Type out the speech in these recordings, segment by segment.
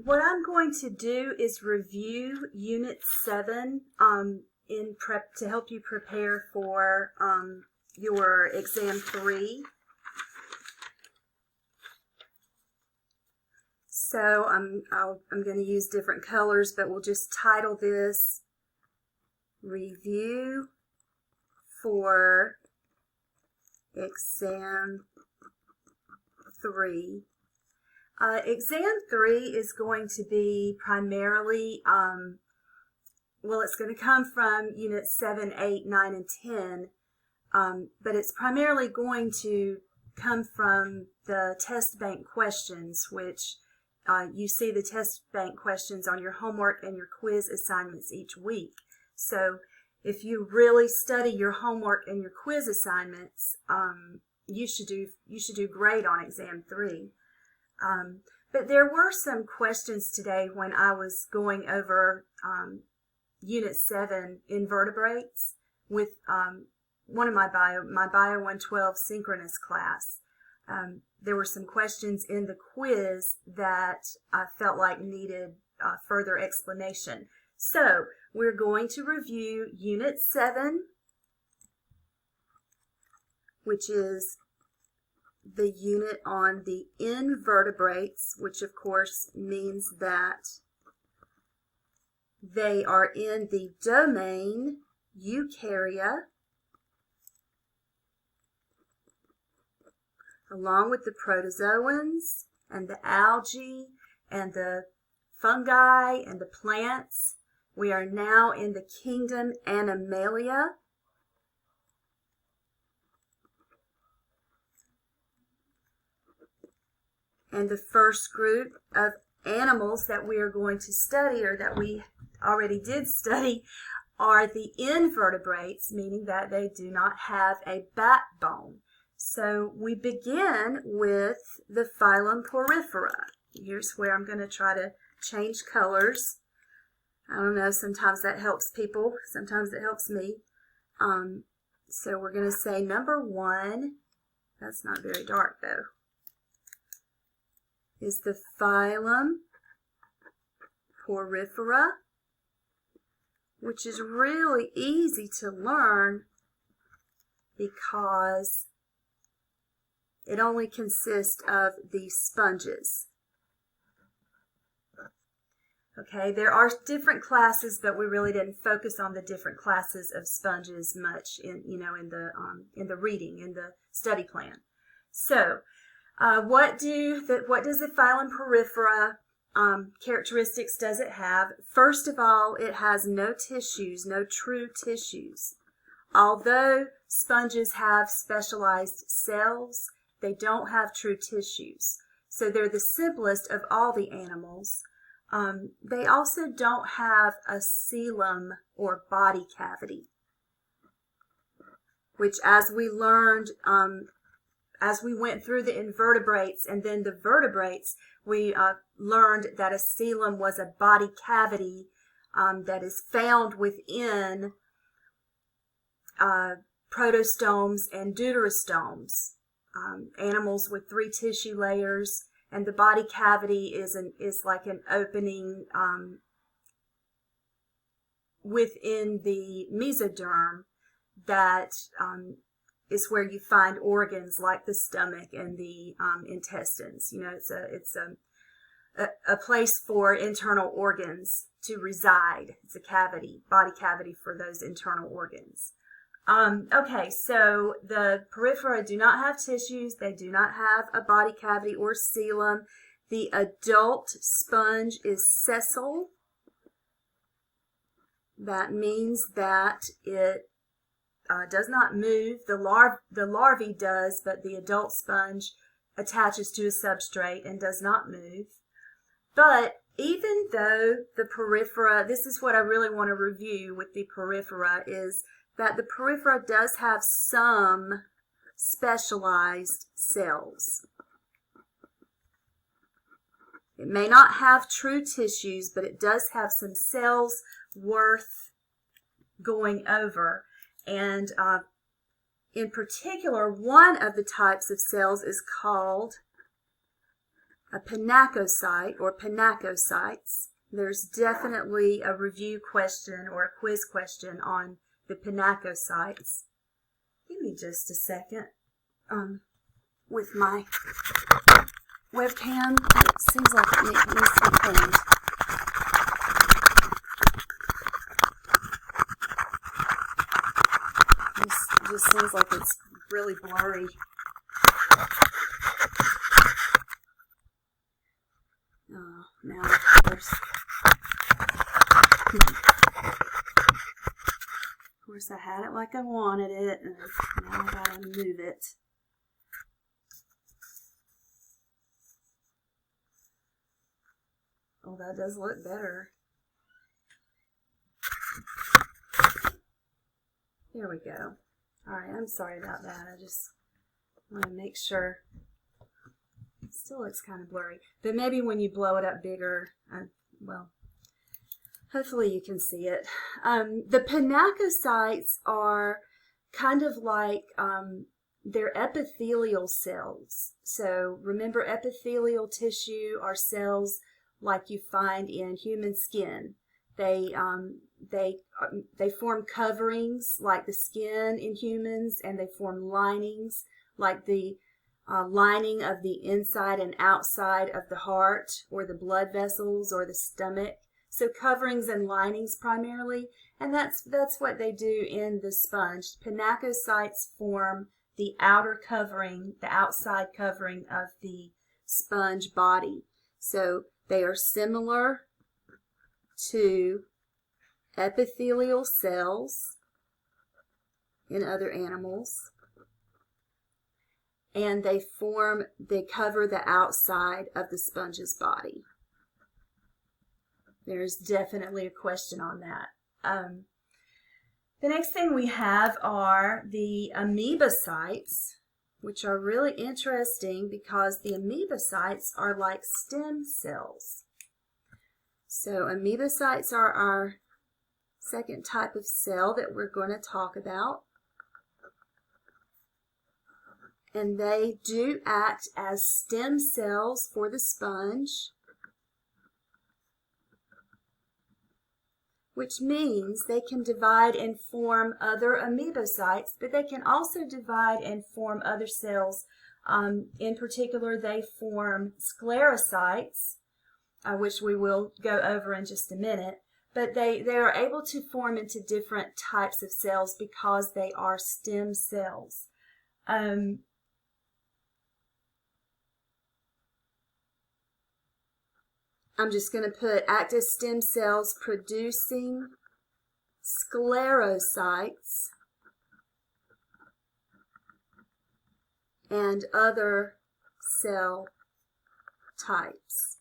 what I'm going to do is review Unit 7 to help you prepare for your Exam 3. So I'm going to use different colors, but we'll just title this Review for Exam 3. Exam 3 is going to be primarily, it's going to come from Units 7, 8, 9, and 10, but it's primarily going to come from the test bank questions, which you see the test bank questions on your homework and your quiz assignments each week. So if you really study your homework and your quiz assignments, you should do great on Exam 3. But there were some questions today when I was going over Unit 7 Invertebrates with one of my Bio 112 synchronous class. There were some questions in the quiz that I felt like needed further explanation. So we're going to review Unit 7, which is the unit on the invertebrates, which of course means that they are in the domain Eukarya, along with the protozoans and the algae and the fungi and the plants. We are now in the kingdom Animalia. And the first group of animals that we are going to study, or that we already did study, are the invertebrates, meaning that they do not have a backbone. So we begin with the phylum Porifera. Here's where I'm going to try to change colors. I don't know, sometimes that helps people, sometimes it helps me. So we're going to say number 1, that's not very dark though, is the phylum Porifera, which is really easy to learn because it only consists of the sponges. Okay, there are different classes, but we really didn't focus on the different classes of sponges much in the reading, in the study plan. So, what does the phylum Porifera characteristics does it have? First of all, it has no tissues, no true tissues. Although sponges have specialized cells, they don't have true tissues. So they're the simplest of all the animals. They also don't have a coelom or body cavity, which, as we learned, as we went through the invertebrates and then the vertebrates, we learned that a coelom was a body cavity that is found within protostomes and deuterostomes, animals with 3 tissue layers. And the body cavity is like an opening within the mesoderm that is where you find organs like the stomach and the intestines. You know, it's a place for internal organs to reside. It's a cavity, body cavity for those internal organs. Okay, so the Porifera do not have tissues. They do not have a body cavity or coelom. The adult sponge is sessile. That means that it does not move. The larvae does, but the adult sponge attaches to a substrate and does not move. But even though the Porifera, this is what I really want to review with the Porifera, is that the Porifera does have some specialized cells. It may not have true tissues, but it does have some cells worth going over. And in particular, one of the types of cells is called a pinacocyte or pinacocytes. There's definitely a review question or a quiz question on the pinacocytes. Give me just a second. With my webcam, it seems like it needs to be cleaned. It just seems like it's really blurry. Oh, now of course I had it like I wanted it, and now I gotta move it. Oh, that does look better. There we go. Alright, I'm sorry about that. I just want to make sure. It still looks kind of blurry. But maybe when you blow it up bigger, well, hopefully you can see it. The pinacocytes are kind of like, they're epithelial cells. So remember, epithelial tissue are cells like you find in human skin. They form coverings like the skin in humans, and they form linings like the lining of the inside and outside of the heart or the blood vessels or the stomach. So coverings and linings primarily, and that's what they do in the sponge. Pinacocytes form the outer covering, the outside covering of the sponge body. So they are similar to epithelial cells in other animals, and they cover the outside of the sponge's body. There's definitely a question on that. The next thing we have are the amoebocytes, which are really interesting because the amoebocytes are like stem cells. So amoebocytes are our second type of cell that we're going to talk about. And they do act as stem cells for the sponge, which means they can divide and form other amoebocytes, but they can also divide and form other cells. In particular, they form sclerocytes, which we will go over in just a minute. But they are able to form into different types of cells because they are stem cells. I'm just going to put active stem cells producing sclerocytes and other cell types.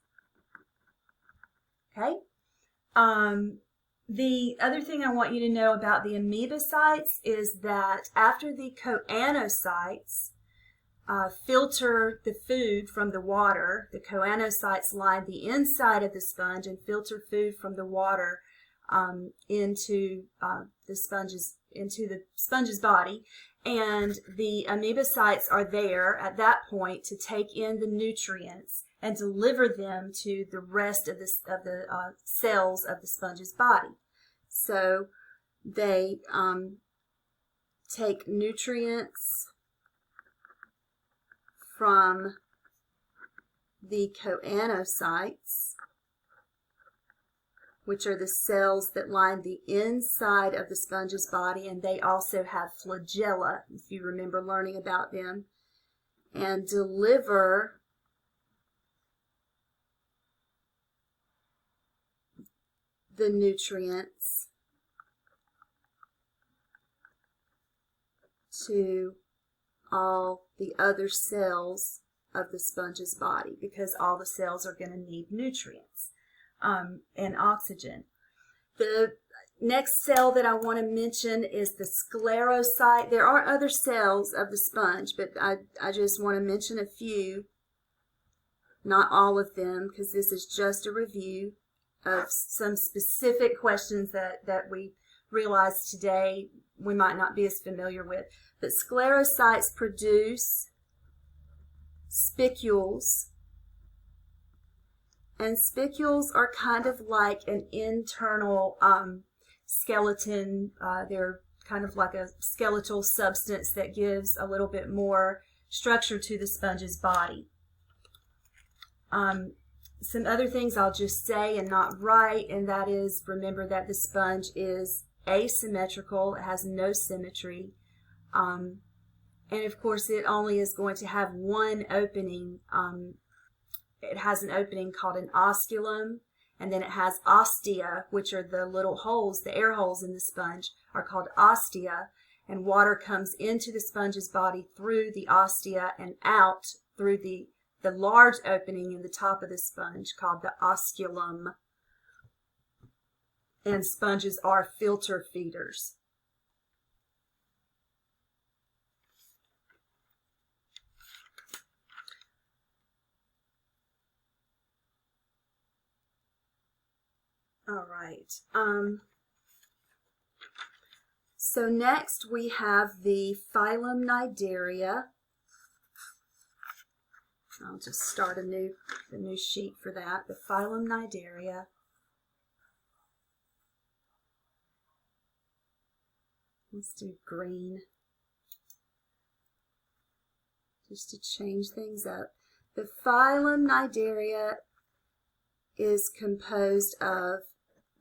Okay? The other thing I want you to know about the amoebocytes is that after the choanocytes filter the food from the water, the choanocytes line the inside of the sponge and filter food from the water into the sponge's body, and the amoebocytes are there at that point to take in the nutrients and deliver them to the rest of the cells of the sponge's body. So they take nutrients from the choanocytes, which are the cells that line the inside of the sponge's body, and they also have flagella, if you remember learning about them, and deliver the nutrients to all the other cells of the sponge's body, because all the cells are going to need nutrients and oxygen. The next cell that I want to mention is the sclerocyte. There are other cells of the sponge, but I just want to mention a few, not all of them, because this is just a review of some specific questions that we realize today we might not be as familiar with. But sclerocytes produce spicules And spicules are kind of like an internal skeleton. They're kind of like a skeletal substance that gives a little bit more structure to the sponge's body. Some other things I'll just say and not write, and that is, remember that the sponge is asymmetrical. It has no symmetry. And of course, it only is going to have one opening. It has an opening called an osculum, and then it has ostia, which are the little holes, the air holes in the sponge are called ostia, and water comes into the sponge's body through the ostia and out through the large opening in the top of the sponge called the osculum. And sponges are filter feeders. All right. So next we have the phylum Cnidaria. I'll just start a new sheet for that. The phylum Cnidaria. Let's do green, just to change things up. The phylum Cnidaria is composed of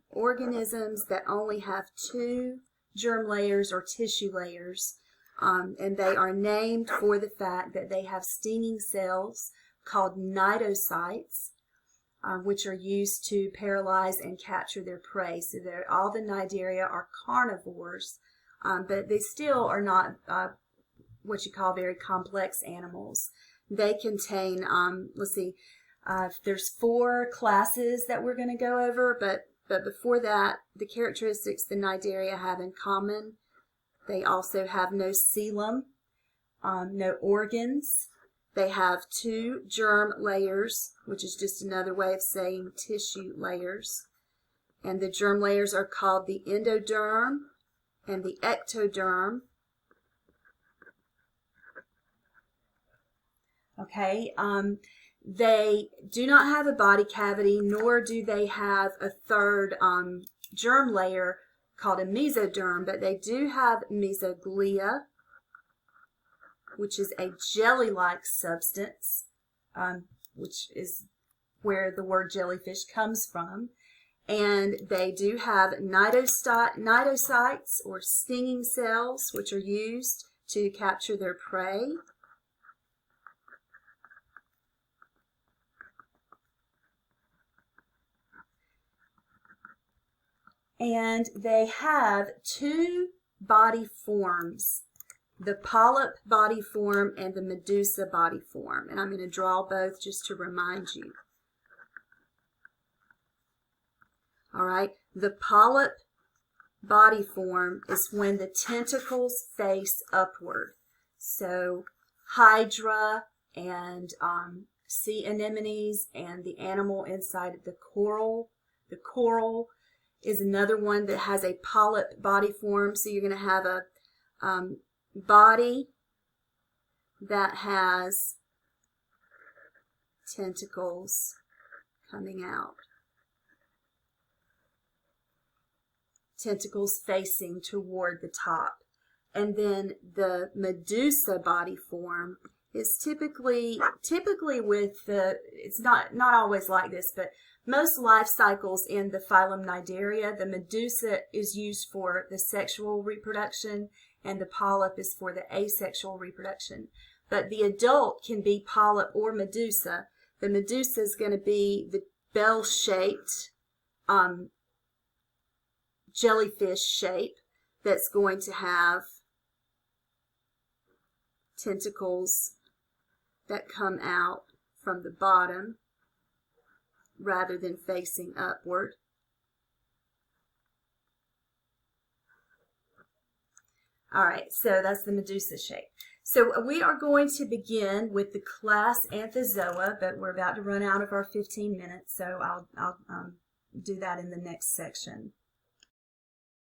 organisms that only have 2 germ layers or tissue layers. And they are named for the fact that they have stinging cells called cnidocytes, which are used to paralyze and capture their prey. So all the Cnidaria are carnivores, but they still are not what you call very complex animals. They contain, let's see, there's 4 classes that we're going to go over, but before that, the characteristics the Cnidaria have in common: they also have no coelom, no organs. They have 2 germ layers, which is just another way of saying tissue layers. And the germ layers are called the endoderm and the ectoderm. Okay, they do not have a body cavity, nor do they have a 3rd germ layer called a mesoderm, but they do have mesoglia, which is a jelly-like substance, which is where the word jellyfish comes from. And they do have cnidocytes or stinging cells, which are used to capture their prey. And they have 2 body forms, the polyp body form and the medusa body form. And I'm going to draw both just to remind you. All right, the polyp body form is when the tentacles face upward. So hydra and sea anemones and the animal inside of the coral is another one that has a polyp body form. So you're going to have a body that has tentacles coming out. Tentacles facing toward the top. And then the medusa body form is typically with the, it's not always like this, but most life cycles in the phylum Cnidaria, the medusa is used for the sexual reproduction and the polyp is for the asexual reproduction. But the adult can be polyp or medusa. The medusa is going to be the bell-shaped jellyfish shape that's going to have tentacles that come out from the bottom rather than facing upward. All right, so that's the medusa shape. So we are going to begin with the class Anthozoa, but we're about to run out of our 15 minutes, so I'll do that in the next section.